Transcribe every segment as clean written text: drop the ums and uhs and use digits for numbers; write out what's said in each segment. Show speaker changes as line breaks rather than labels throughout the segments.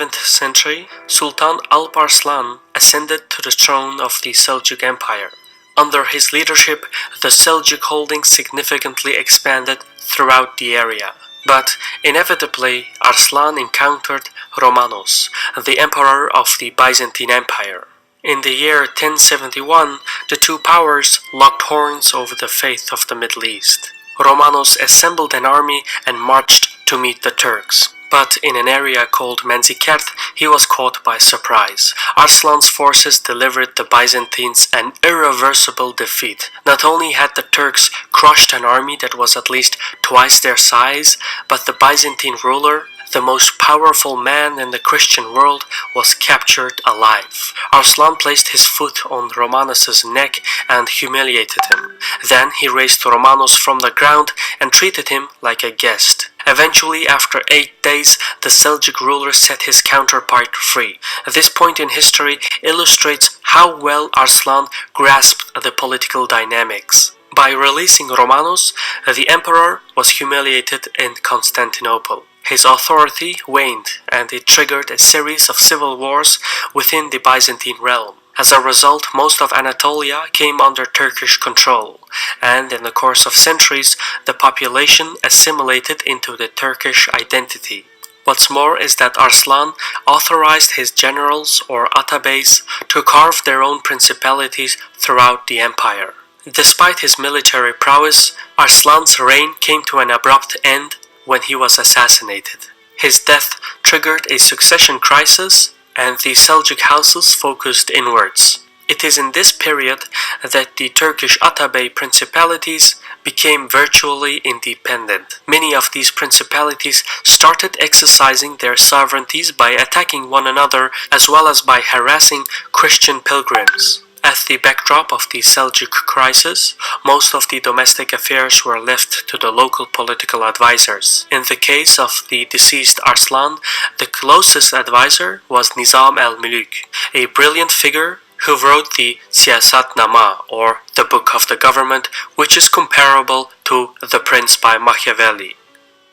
7th century, Sultan Alp Arslan ascended to the throne of the Seljuk Empire. Under his leadership, the Seljuk holding significantly expanded throughout the area. But inevitably, Arslan encountered Romanos, the emperor of the Byzantine Empire. In the year 1071, the two powers locked horns over the faith of the Middle East. Romanos assembled an army and marched to meet the Turks. But in an area called Manzikert, he was caught by surprise. Arslan's forces delivered the Byzantines an irreversible defeat. Not only had the Turks crushed an army that was at least twice their size, but the Byzantine ruler, the most powerful man in the Christian world, was captured alive. Arslan placed his foot on Romanos' neck and humiliated him. Then he raised Romanos from the ground and treated him like a guest. Eventually, after 8 days, the Seljuk ruler set his counterpart free. This point in history illustrates how well Arslan grasped the political dynamics. By releasing Romanos, the emperor was humiliated in Constantinople. His authority waned, and it triggered a series of civil wars within the Byzantine realm. As a result, most of Anatolia came under Turkish control, and in the course of centuries, the population assimilated into the Turkish identity. What's more is that Arslan authorized his generals or atabeys to carve their own principalities throughout the empire. Despite his military prowess, Arslan's reign came to an abrupt end when he was assassinated. His death triggered a succession crisis, and the Seljuk houses focused inwards. It is in this period that the Turkish atabey principalities became virtually independent. Many of these principalities started exercising their sovereignties by attacking one another as well as by harassing Christian pilgrims. At the backdrop of the Seljuk crisis, most of the domestic affairs were left to the local political advisors. In the case of the deceased Arslan, the closest advisor was Nizam al-Muluk, a brilliant figure who wrote the Siyasat-Nama, or the Book of the Government, which is comparable to The Prince by Machiavelli.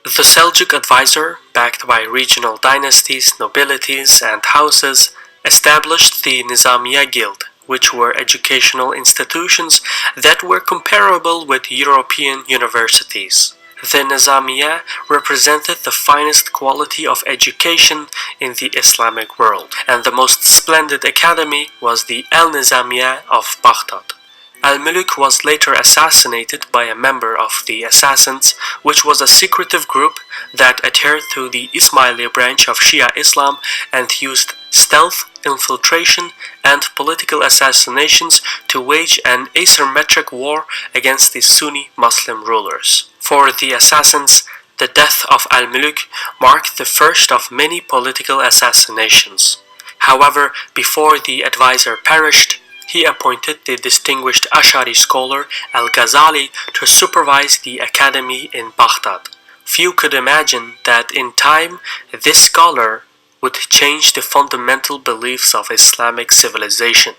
The Seljuk advisor, backed by regional dynasties, nobilities, and houses, established the Nizamiya Guild, which were educational institutions that were comparable with European universities. The Nizamiya represented the finest quality of education in the Islamic world, and the most splendid academy was the Al-Nizamiya of Baghdad. Al-Muluk was later assassinated by a member of the Assassins, which was a secretive group that adhered to the Ismaili branch of Shia Islam and used stealth, infiltration, and political assassinations to wage an asymmetric war against the Sunni Muslim rulers. For the Assassins, the death of Al-Muluk marked the first of many political assassinations. However, before the advisor perished, he appointed the distinguished Ash'ari scholar Al-Ghazali to supervise the academy in Baghdad. Few could imagine that in time this scholar would change the fundamental beliefs of Islamic civilization.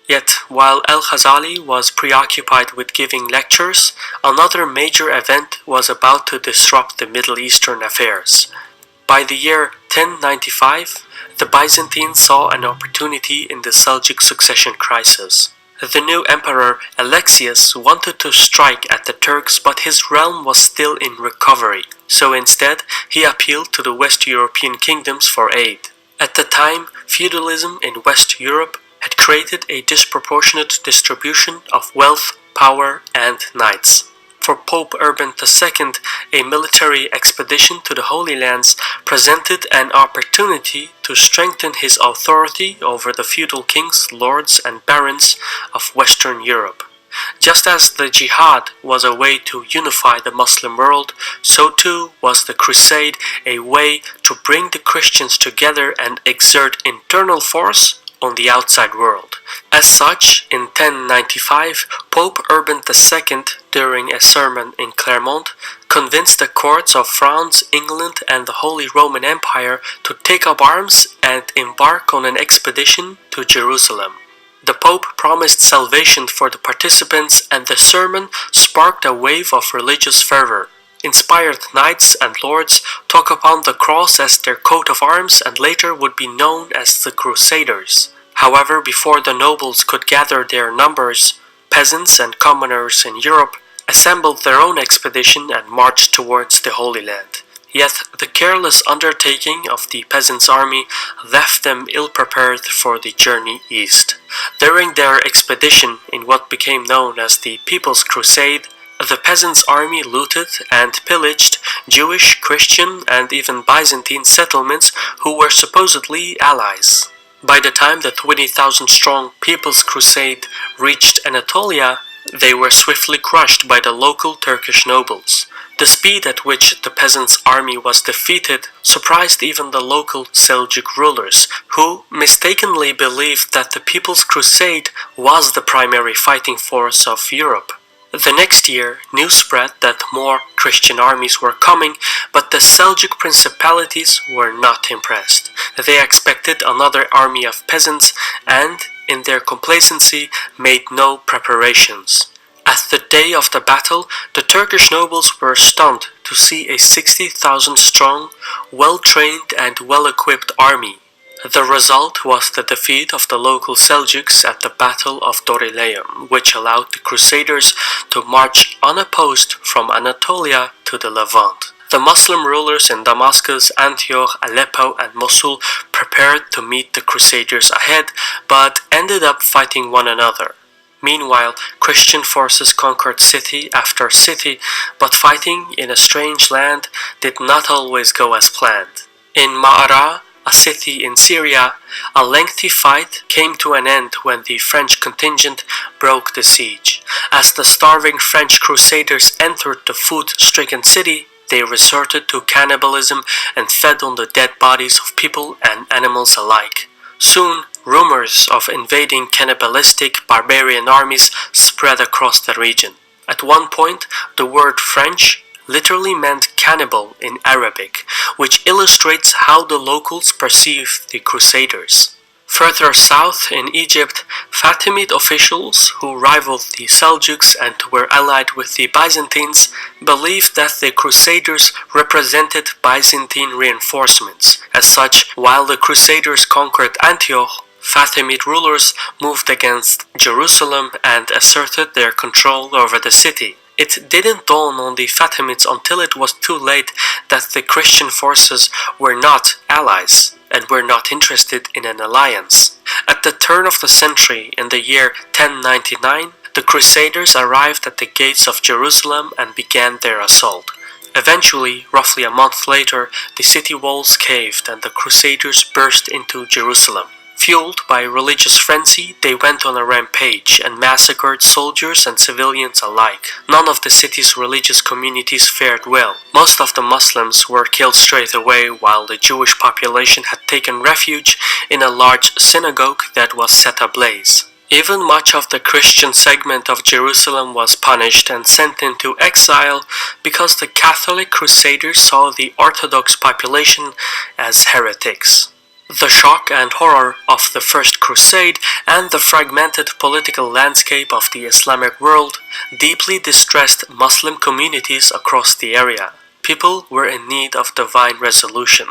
Yet, while Al-Ghazali was preoccupied with giving lectures, another major event was about to disrupt the Middle Eastern affairs. By the year 1095, the Byzantines saw an opportunity in the Seljuk succession crisis. The new emperor Alexius wanted to strike at the Turks, but his realm was still in recovery, so instead he appealed to the West European kingdoms for aid. At the time, feudalism in West Europe had created a disproportionate distribution of wealth, power, and knights. For Pope Urban II, a military expedition to the Holy Lands presented an opportunity to strengthen his authority over the feudal kings, lords, and barons of Western Europe. Just as the jihad was a way to unify the Muslim world, so too was the crusade a way to bring the Christians together and exert internal force on the outside world. As such, in 1095, Pope Urban II, during a sermon in Clermont, convinced the courts of France, England, and the Holy Roman Empire to take up arms and embark on an expedition to Jerusalem. The Pope promised salvation for the participants, and the sermon sparked a wave of religious fervor. inspired knights and lords took upon the cross as their coat of arms and later would be known as the Crusaders. However, before the nobles could gather their numbers, peasants and commoners in Europe assembled their own expedition and marched towards the Holy Land. Yet the careless undertaking of the peasants' army left them ill-prepared for the journey east. During their expedition in what became known as the People's Crusade, the peasants' army looted and pillaged Jewish, Christian, and even Byzantine settlements who were supposedly allies. By the time the 20,000-strong People's Crusade reached Anatolia, they were swiftly crushed by the local Turkish nobles. The speed at which the peasants' army was defeated surprised even the local Seljuk rulers, who mistakenly believed that the People's Crusade was the primary fighting force of Europe. The next year, news spread that more Christian armies were coming, but the Seljuk principalities were not impressed. They expected another army of peasants and, in their complacency, made no preparations. At the day of the battle, the Turkish nobles were stunned to see a 60,000-strong, well-trained and well-equipped army. The result was the defeat of the local Seljuks at the Battle of Dorylaeum, which allowed the Crusaders to march unopposed from Anatolia to the Levant. The Muslim rulers in Damascus, Antioch, Aleppo, and Mosul prepared to meet the Crusaders ahead, but ended up fighting one another. Meanwhile, Christian forces conquered city after city, but fighting in a strange land did not always go as planned. In Ma'ara, a city in Syria, a lengthy fight came to an end when the French contingent broke the siege. As the starving French crusaders entered the food-stricken city, they resorted to cannibalism and fed on the dead bodies of people and animals alike. Soon, rumors of invading cannibalistic barbarian armies spread across the region. At one point, the word French literally meant cannibal in Arabic, which illustrates how the locals perceived the Crusaders. Further south in Egypt, Fatimid officials who rivaled the Seljuks and were allied with the Byzantines believed that the Crusaders represented Byzantine reinforcements. As such, while the Crusaders conquered Antioch, Fatimid rulers moved against Jerusalem and asserted their control over the city. It didn't dawn on the Fatimids until it was too late that the Christian forces were not allies and were not interested in an alliance. At the turn of the century, in the year 1099, the Crusaders arrived at the gates of Jerusalem and began their assault. Eventually, roughly a month later, the city walls caved and the Crusaders burst into Jerusalem. Fueled by religious frenzy, they went on a rampage and massacred soldiers and civilians alike. None of the city's religious communities fared well. Most of the Muslims were killed straight away, while the Jewish population had taken refuge in a large synagogue that was set ablaze. Even much of the Christian segment of Jerusalem was punished and sent into exile because the Catholic Crusaders saw the Orthodox population as heretics. The shock and horror of the First Crusade and the fragmented political landscape of the Islamic world deeply distressed Muslim communities across the area. People were in need of divine resolution,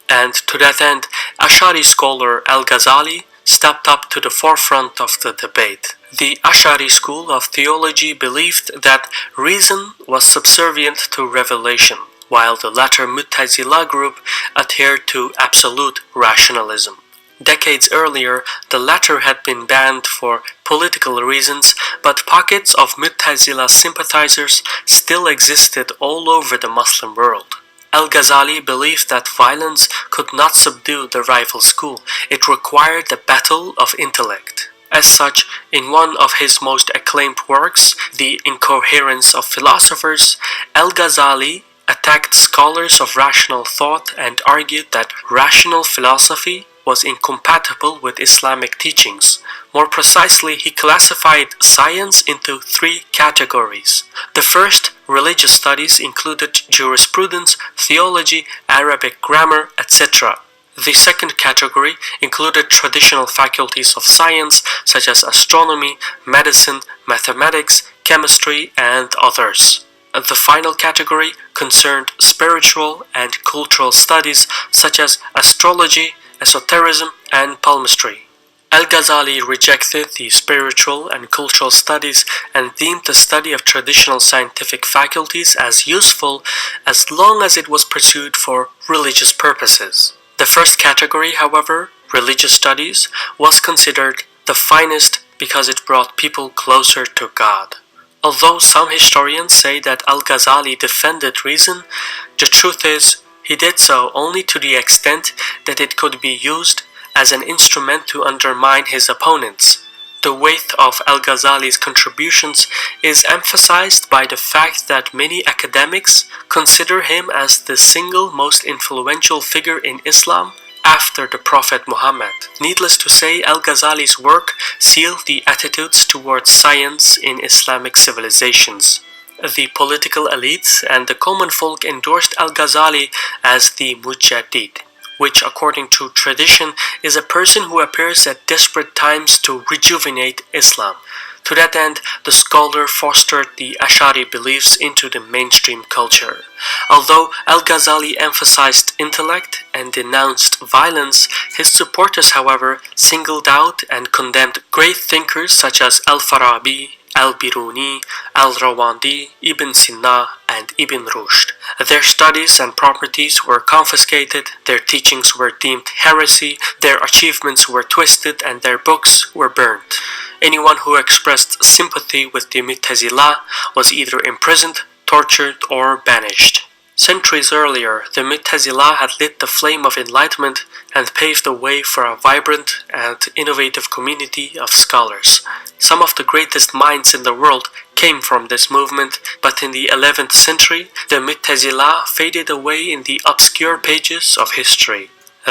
and to that end, Ash'ari scholar al-Ghazali stepped up to the forefront of the debate. The Ash'ari school of theology believed that reason was subservient to revelation, while the latter Mu'tazila group adhered to absolute rationalism. Decades earlier, the latter had been banned for political reasons, but pockets of Mu'tazila sympathizers still existed all over the Muslim world. Al-Ghazali believed that violence could not subdue the rival school. It required a battle of intellect. As such, in one of his most acclaimed works, The Incoherence of Philosophers, Al-Ghazali attacked scholars of rational thought and argued that rational philosophy was incompatible with Islamic teachings. More precisely, he classified science into three categories. The first, religious studies, included jurisprudence, theology, Arabic grammar, etc. The second category included traditional faculties of science such as astronomy, medicine, mathematics, chemistry, and others. The final category concerned spiritual and cultural studies such as astrology, esotericism, and palmistry. Al-Ghazali rejected the spiritual and cultural studies and deemed the study of traditional scientific faculties as useful as long as it was pursued for religious purposes. The first category, however, religious studies, was considered the finest because it brought people closer to God. Although some historians say that Al-Ghazali defended reason, the truth is he did so only to the extent that it could be used as an instrument to undermine his opponents. The weight of Al-Ghazali's contributions is emphasized by the fact that many academics consider him as the single most influential figure in Islam after the Prophet Muhammad. Needless to say, Al-Ghazali's work sealed the attitudes towards science in Islamic civilizations. The political elites and the common folk endorsed Al-Ghazali as the Mujaddid, which according to tradition is a person who appears at desperate times to rejuvenate Islam. To that end, the scholar fostered the Ash'ari beliefs into the mainstream culture. Although Al-Ghazali emphasized intellect and denounced violence, his supporters, however, singled out and condemned great thinkers such as Al-Farabi, Al-Biruni, Al-Rawandi, Ibn Sina, and Ibn Rushd. Their studies and properties were confiscated, their teachings were deemed heresy, their achievements were twisted, and their books were burnt. Anyone who expressed sympathy with the Mu'tazila was either imprisoned, tortured, or banished. Centuries earlier, the Mu'tazila had lit the flame of enlightenment and paved the way for a vibrant and innovative community of scholars. Some of the greatest minds in the world came from this movement, but in the 11th century, the Mu'tazila faded away in the obscure pages of history.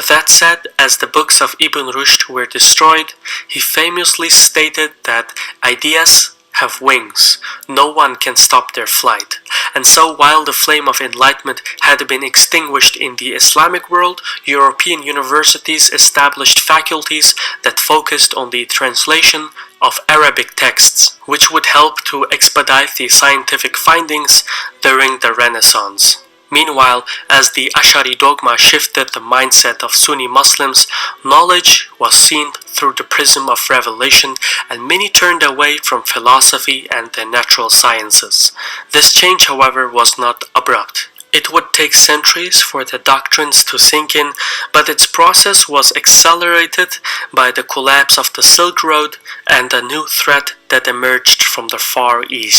That said, as the books of Ibn Rushd were destroyed, he famously stated that ideas have wings, no one can stop their flight. And so while the flame of enlightenment had been extinguished in the Islamic world, European universities established faculties that focused on the translation of Arabic texts, which would help to expedite the scientific findings during the Renaissance. Meanwhile, as the Ash'ari dogma shifted the mindset of Sunni Muslims, knowledge was seen through the prism of revelation, and many turned away from philosophy and the natural sciences. This change, however, was not abrupt. It would take centuries for the doctrines to sink in, but its process was accelerated by the collapse of the Silk Road and a new threat that emerged from the Far East.